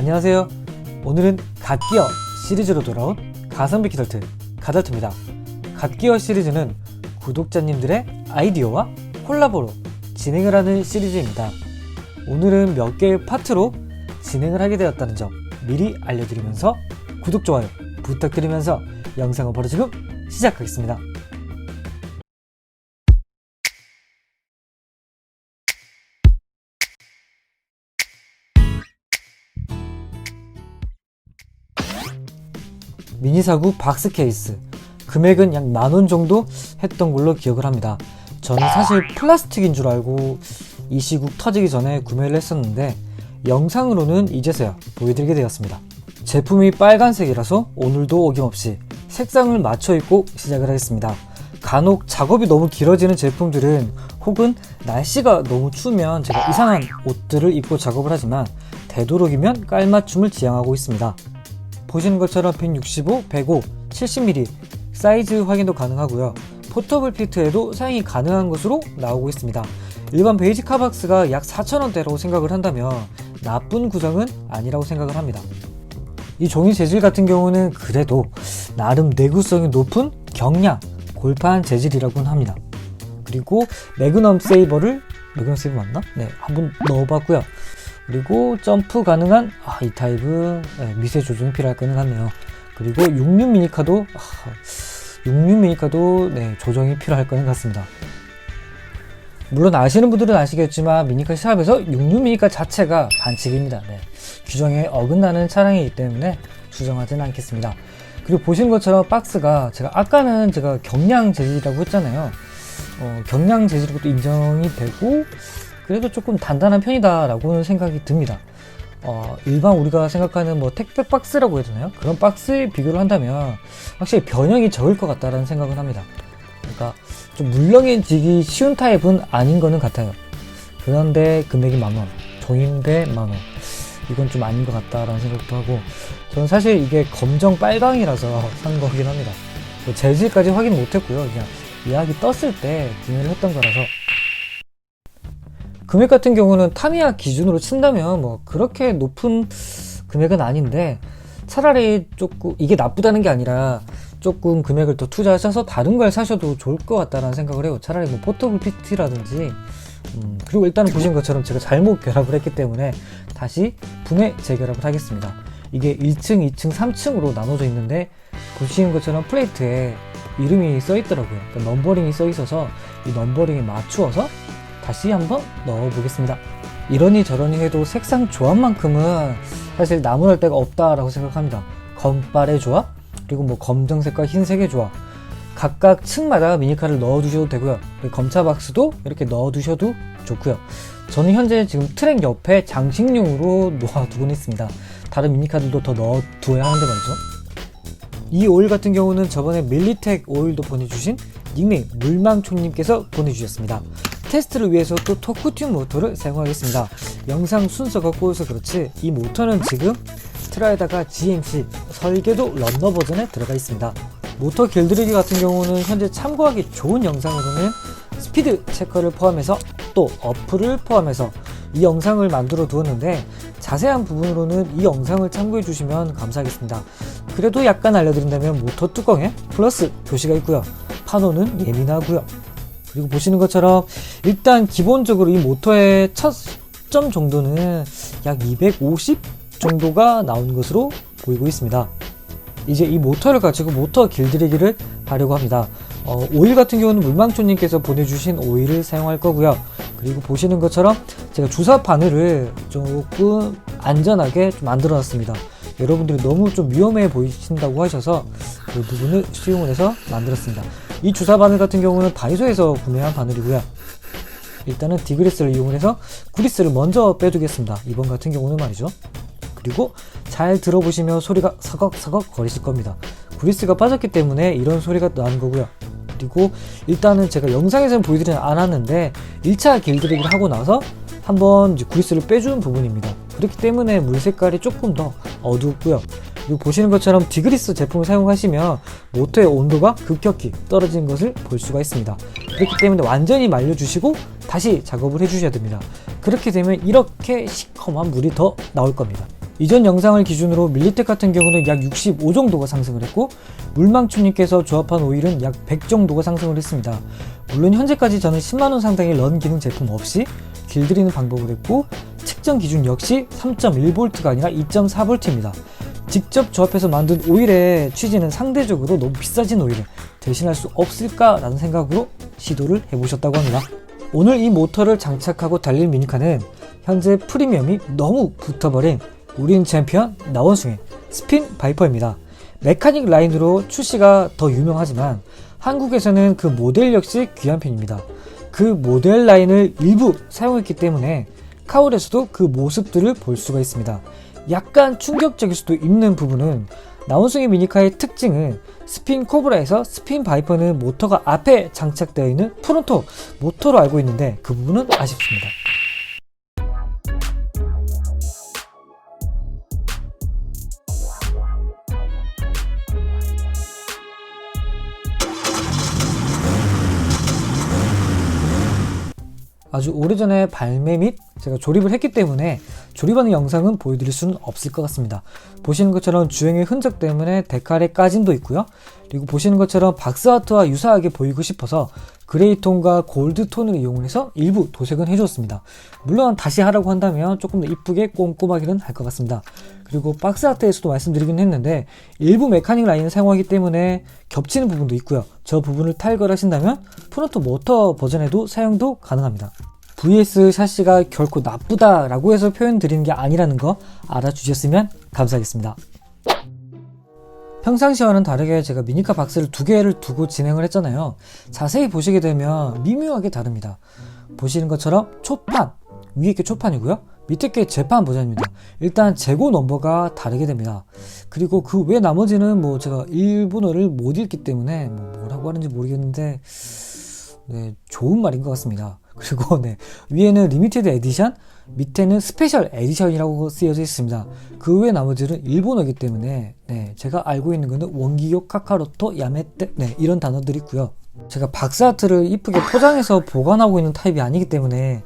안녕하세요. 오늘은 갓기어 시리즈로 돌아온 가성비 키덜트 가덜트입니다. 갓기어 시리즈는 구독자님들의 아이디어와 콜라보로 진행을 하는 시리즈입니다. 오늘은 몇 개의 파트로 진행을 하게 되었다는 점 미리 알려드리면서 구독, 좋아요 부탁드리면서 영상을 바로 지금 시작하겠습니다. 미니사구 박스 케이스, 금액은 약 10,000원 정도 했던 걸로 기억을 합니다. 저는 사실 플라스틱인 줄 알고 이 시국 터지기 전에 구매를 했었는데 영상으로는 이제서야 보여드리게 되었습니다. 제품이 빨간색이라서 오늘도 어김없이 색상을 맞춰 입고 시작을 하겠습니다. 간혹 작업이 너무 길어지는 제품들은 혹은 날씨가 너무 추우면 제가 이상한 옷들을 입고 작업을 하지만 되도록이면 깔맞춤을 지향하고 있습니다. 보시는 것처럼 165, 105, 70mm 사이즈 확인도 가능하고요. 포터블 피트에도 사용이 가능한 것으로 나오고 있습니다. 일반 베이직 카박스가 약 4,000원대라고 생각을 한다면 나쁜 구성은 아니라고 생각을 합니다. 이 종이 재질 같은 경우는 그래도 나름 내구성이 높은 경량 골판 재질이라고는 합니다. 그리고 매그넘 세이버 맞나? 네, 한번 넣어봤고요. 그리고 점프 가능한 이 타입은 미세 조정이 필요할 거는 같네요. 그리고 66 미니카도 66 미니카도 조정이 필요할 거는 같습니다. 물론 아시는 분들은 아시겠지만 미니카 샵에서 66 미니카 자체가 반칙입니다. 규정에 어긋나는 차량이기 때문에 수정하지는 않겠습니다. 그리고 보시는 것처럼 박스가 아까는 제가 경량 재질이라고 했잖아요. 경량 재질인 것도 인정이 되고 그래도 조금 단단한 편이다 라고는 생각이 듭니다. 일반 우리가 생각하는 택배 박스라고 해야 되나요? 그런 박스에 비교를 한다면 확실히 변형이 적을 것 같다라는 생각은 합니다. 그러니까 좀 물렁해지기 쉬운 타입은 아닌 거는 같아요. 그런데 금액이 10,000원, 종인데 10,000원, 이건 좀 아닌 것 같다라는 생각도 하고, 저는 사실 이게 검정 빨강이라서 산 거긴 합니다. 재질까지 확인 못했고요. 그냥 예약이 떴을 때 구매를 했던 거라서. 금액 같은 경우는 타미야 기준으로 친다면 그렇게 높은 금액은 아닌데, 차라리 조금 이게 나쁘다는 게 아니라 조금 금액을 더 투자하셔서 다른 걸 사셔도 좋을 것 같다는 생각을 해요. 차라리 포터블 피트라든지. 그리고 일단은 보신 것처럼 제가 잘못 결합을 했기 때문에 다시 분해 재결합을 하겠습니다. 이게 1층, 2층, 3층으로 나눠져 있는데 보시는 것처럼 플레이트에 이름이 써 있더라고요. 그러니까 넘버링이 써 있어서 이 넘버링에 맞추어서 다시 한번 넣어 보겠습니다. 이러니 저러니 해도 색상 조합만큼은 사실 나무랄 데가 없다라고 생각합니다. 검빨의 조합, 그리고 검정색과 흰색의 조합, 각각 층마다 미니카를 넣어 두셔도 되고요. 검차 박스도 이렇게 넣어 두셔도 좋고요. 저는 현재 지금 트랙 옆에 장식용으로 놓아 두곤 있습니다. 다른 미니카들도 더 넣어 두어야 하는데 말이죠. 이 오일 같은 경우는 저번에 밀리텍 오일도 보내주신 닉네임 물망총님께서 보내주셨습니다. 테스트를 위해서 또 토크튠 모터를 사용하겠습니다. 영상 순서가 꼬여서 그렇지 이 모터는 지금 트라에다가 GMC 설계도 런너 버전에 들어가 있습니다. 모터 길들이기 같은 경우는 현재 참고하기 좋은 영상으로는 스피드 체커를 포함해서 또 어플을 포함해서 이 영상을 만들어 두었는데 자세한 부분으로는 이 영상을 참고해 주시면 감사하겠습니다. 그래도 약간 알려드린다면 모터 뚜껑에 플러스 표시가 있고요. 판호는 예민하고요. 그리고 보시는 것처럼 일단 기본적으로 이 모터의 첫 점 정도는 약 250 정도가 나온 것으로 보이고 있습니다. 이제 이 모터를 가지고 모터 길들이기를 하려고 합니다. 오일 같은 경우는 물망초님께서 보내주신 오일을 사용할 거고요. 그리고 보시는 것처럼 제가 주사 바늘을 조금 안전하게 좀 만들어 놨습니다. 여러분들이 너무 좀 위험해 보이신다고 하셔서 그 부분을 수용을 해서 만들었습니다. 이 주사 바늘 같은 경우는 다이소에서 구매한 바늘이고요. 일단은 디그리스를 이용해서 구리스를 먼저 빼두겠습니다. 이번 같은 경우는 말이죠. 그리고 잘 들어보시면 소리가 서걱서걱 거리실 겁니다. 구리스가 빠졌기 때문에 이런 소리가 나는 거고요. 그리고 일단은 제가 영상에서는 보여드리지 않았는데 1차 길들이기를 하고 나서 한번 구리스를 빼준 부분입니다. 그렇기 때문에 물 색깔이 조금 더 어둡고요. 그리고 보시는 것처럼 디그리스 제품을 사용하시면 모터의 온도가 급격히 떨어지는 것을 볼 수가 있습니다. 그렇기 때문에 완전히 말려주시고 다시 작업을 해주셔야 됩니다. 그렇게 되면 이렇게 시커먼 물이 더 나올 겁니다. 이전 영상을 기준으로 밀리텍 같은 경우는 약 65 정도가 상승을 했고, 물망추님께서 조합한 오일은 약 100 정도가 상승을 했습니다. 물론 현재까지 저는 10만원 상당의 런 기능 제품 없이 길들이는 방법을 했고, 측정 기준 역시 3.1V가 아니라 2.4V입니다. 직접 조합해서 만든 오일의 취지는 상대적으로 너무 비싸진 오일을 대신할 수 없을까 라는 생각으로 시도를 해보셨다고 합니다. 오늘 이 모터를 장착하고 달릴 미니카는 현재 프리미엄이 너무 붙어버린 우린 챔피언 나원숭이 스핀 바이퍼입니다. 메카닉 라인으로 출시가 더 유명하지만 한국에서는 그 모델 역시 귀한 편입니다. 그 모델 라인을 일부 사용했기 때문에 카울에서도 그 모습들을 볼 수가 있습니다. 약간 충격적일 수도 있는 부분은 나원숭이 미니카의 특징은 스핀 코브라에서 스핀 바이퍼는 모터가 앞에 장착되어 있는 프론토 모터로 알고 있는데 그 부분은 아쉽습니다. 아주 오래전에 발매 및 제가 조립을 했기 때문에 조립하는 영상은 보여드릴 수는 없을 것 같습니다. 보시는 것처럼 주행의 흔적 때문에 데칼의 까짐도 있고요. 그리고 보시는 것처럼 박스아트와 유사하게 보이고 싶어서 그레이 톤과 골드 톤을 이용해서 일부 도색은 해주었습니다. 물론 다시 하라고 한다면 조금 더 이쁘게 꼼꼼하기는 할 것 같습니다. 그리고 박스아트에서도 말씀드리긴 했는데 일부 메카닉 라인을 사용하기 때문에 겹치는 부분도 있고요. 저 부분을 탈거를 하신다면 프론트 모터 버전에도 사용도 가능합니다. VS 샤시가 결코 나쁘다 라고 해서 표현 드리는 게 아니라는 거 알아주셨으면 감사하겠습니다. 평상시와는 다르게 제가 미니카 박스를 두 개를 두고 진행을 했잖아요. 자세히 보시게 되면 미묘하게 다릅니다. 보시는 것처럼 초판, 위에 게 초판이고요. 밑에 게 재판 버전입니다. 일단 재고 넘버가 다르게 됩니다. 그리고 그 외 나머지는 뭐 제가 일본어를 못 읽기 때문에 뭐라고 하는지 모르겠는데 네, 좋은 말인 것 같습니다. 그리고 네, 위에는 리미티드 에디션, 밑에는 스페셜 에디션이라고 쓰여져 있습니다. 그 외 나머지는 일본어이기 때문에 네, 제가 알고 있는 거는 원기요, 카카로토, 야메떼 네, 이런 단어들이 있고요. 제가 박스아트를 이쁘게 포장해서 보관하고 있는 타입이 아니기 때문에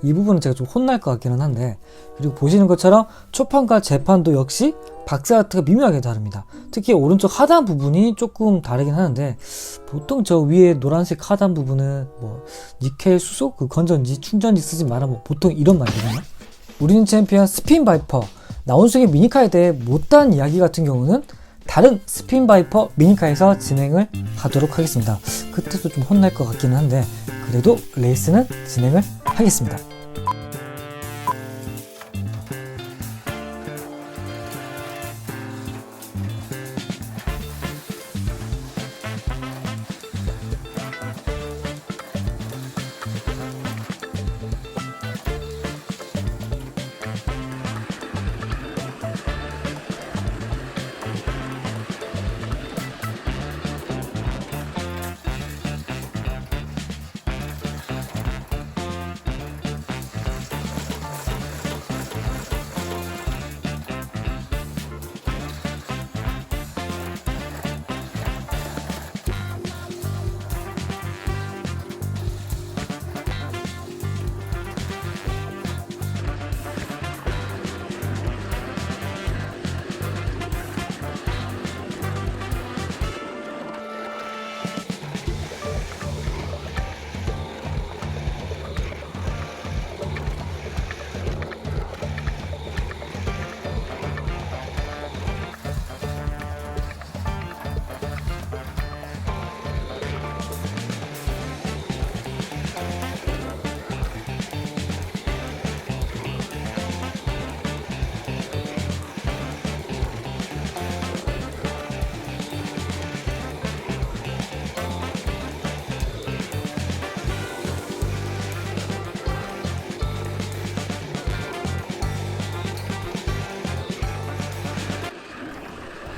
이 부분은 제가 좀 혼날 것 같기는 한데, 그리고 보시는 것처럼 초판과 재판도 역시 박스아트가 미묘하게 다릅니다. 특히 오른쪽 하단 부분이 조금 다르긴 하는데, 보통 저 위에 노란색 하단 부분은 뭐 니켈 수소, 그 건전지, 충전지 쓰지 마라 뭐 보통 이런 말이거든요. 우리는 챔피언 스핀 바이퍼 나원숭이 미니카에 대해 못다한 이야기 같은 경우는 다른 스핀 바이퍼 미니카에서 진행을 하도록 하겠습니다. 그때도 좀 혼날 것 같기는 한데 그래도 레이스는 진행을 하겠습니다.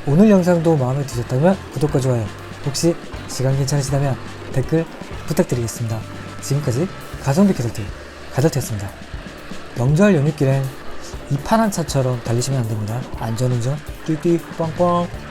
오늘 영상도 마음에 드셨다면 구독과 좋아요, 혹시 시간 괜찮으시다면 댓글 부탁드리겠습니다. 지금까지 가성비 캐덜트 가덜트였습니다. 명절 연휴길엔 이 파란 차처럼 달리시면 안됩니다. 안전운전 띠띠 뻥뻥.